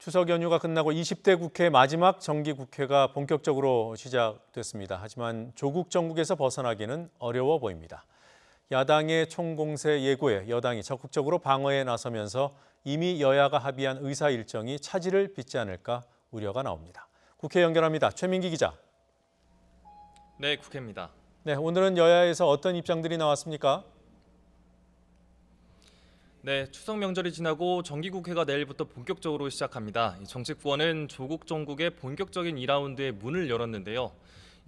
추석 연휴가 끝나고 20대 국회 마지막 정기국회가 본격적으로 시작됐습니다. 하지만 조국 정국에서 벗어나기는 어려워 보입니다. 야당의 총공세 예고에 여당이 적극적으로 방어에 나서면서 이미 여야가 합의한 의사 일정이 차질을 빚지 않을까 우려가 나옵니다. 국회 연결합니다. 최민기 기자. 네, 국회입니다. 네, 오늘은 여야에서 어떤 입장들이 나왔습니까? 네, 추석 명절이 지나고 정기국회가 내일부터 본격적으로 시작합니다. 정치권은 조국 정국의 본격적인 2라운드의 문을 열었는데요.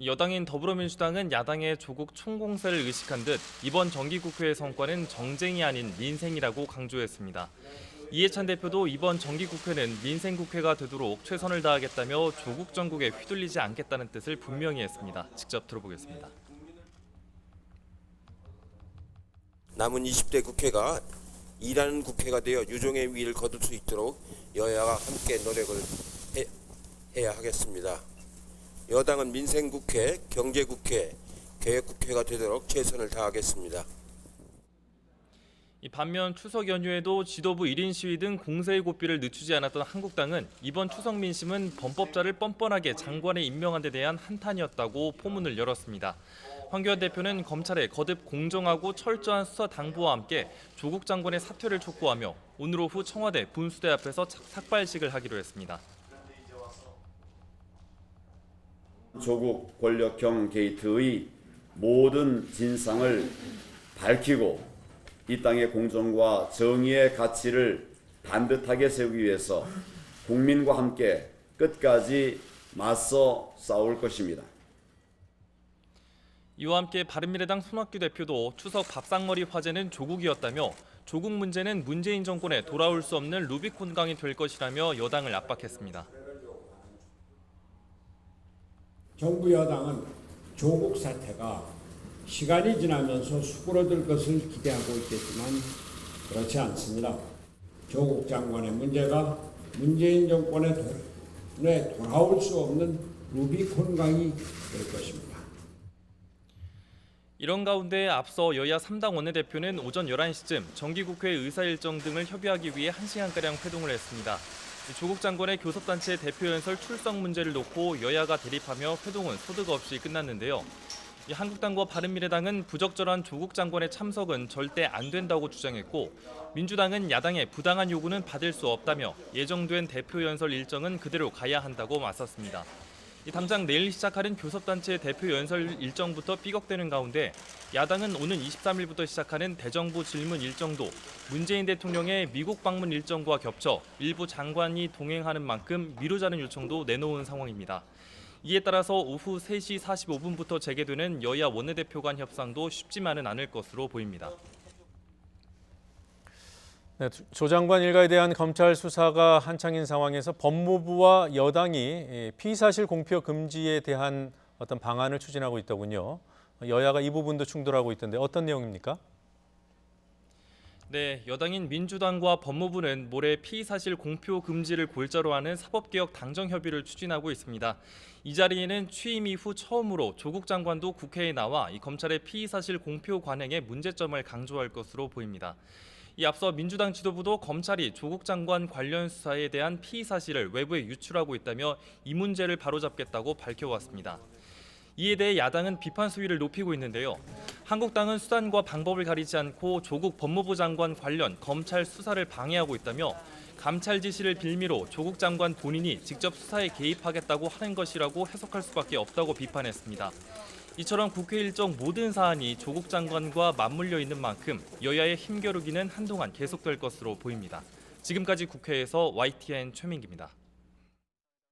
여당인 더불어민주당은 야당의 조국 총공세를 의식한 듯 이번 정기국회의 성과는 정쟁이 아닌 민생이라고 강조했습니다. 이해찬 대표도 이번 정기국회는 민생국회가 되도록 최선을 다하겠다며 조국 정국에 휘둘리지 않겠다는 뜻을 분명히 했습니다. 직접 들어보겠습니다. 남은 20대 국회가 일하는 국회가 되어 유종의 미를 거둘 수 있도록 여야가 함께 노력을 해야 하겠습니다. 여당은 민생국회, 경제국회, 계획국회가 되도록 최선을 다하겠습니다. 반면 추석 연휴에도 지도부 1인 시위 등 공세의 고삐를 늦추지 않았던 한국당은 이번 추석 민심은 범법자를 뻔뻔하게 장관에 임명한 데 대한 한탄이었다고 포문을 열었습니다. 황교안 대표는 검찰에 거듭 공정하고 철저한 수사 당부와 함께 조국 장관의 사퇴를 촉구하며 오늘 오후 청와대 분수대 앞에서 삭발식을 하기로 했습니다. 조국 권력형 게이트의 모든 진상을 밝히고 이 땅의 공정과 정의의 가치를 반듯하게 세우기 위해서 국민과 함께 끝까지 맞서 싸울 것입니다. 이와 함께 바른미래당 손학규 대표도 추석 밥상머리 화제는 조국이었다며 조국 문제는 문재인 정권에 돌아올 수 없는 루비콘강이 될 것이라며 여당을 압박했습니다. 정부 여당은 조국 사태가 시간이 지나면서 수그러들 것을 기대하고 있겠지만 그렇지 않습니다. 조국 장관의 문제가 문재인 정권에 돌아올 수 없는 루비콘강이 될 것입니다. 이런 가운데 앞서 여야 3당 원내대표는 오전 11시쯤 정기국회 의사 일정 등을 협의하기 위해 1시간가량 회동을 했습니다. 조국 장관의 교섭단체 대표연설 출석 문제를 놓고 여야가 대립하며 회동은 소득 없이 끝났는데요. 한국당과 바른미래당은 부적절한 조국 장관의 참석은 절대 안 된다고 주장했고 민주당은 야당의 부당한 요구는 받을 수 없다며 예정된 대표연설 일정은 그대로 가야 한다고 맞섰습니다. 당장 내일 시작하는 교섭단체 대표연설 일정부터 삐걱대는 가운데 야당은 오는 23일부터 시작하는 대정부 질문 일정도 문재인 대통령의 미국 방문 일정과 겹쳐 일부 장관이 동행하는 만큼 미루자는 요청도 내놓은 상황입니다. 이에 따라서 오후 3시 45분부터 재개되는 여야 원내대표 간 협상도 쉽지만은 않을 것으로 보입니다. 네, 조 장관 일가에 대한 검찰 수사가 한창인 상황에서 법무부와 여당이 피의사실 공표 금지에 대한 어떤 방안을 추진하고 있더군요. 여야가 이 부분도 충돌하고 있던데 어떤 내용입니까? 네, 여당인 민주당과 법무부는 모레 피의사실 공표 금지를 골자로 하는 사법개혁 당정협의를 추진하고 있습니다. 이 자리에는 취임 이후 처음으로 조국 장관도 국회에 나와 이 검찰의 피의사실 공표 관행의 문제점을 강조할 것으로 보입니다. 이 앞서 민주당 지도부도 검찰이 조국 장관 관련 수사에 대한 피의 사실을 외부에 유출하고 있다며 이 문제를 바로잡겠다고 밝혀왔습니다. 이에 대해 야당은 비판 수위를 높이고 있는데요. 한국당은 수단과 방법을 가리지 않고 조국 법무부 장관 관련 검찰 수사를 방해하고 있다며 감찰 지시를 빌미로 조국 장관 본인이 직접 수사에 개입하겠다고 하는 것이라고 해석할 수밖에 없다고 비판했습니다. 이처럼 국회 일정 모든 사안이 조국 장관과 맞물려 있는 만큼 여야의 힘겨루기는 한동안 계속될 것으로 보입니다. 지금까지 국회에서 YTN 최민기입니다.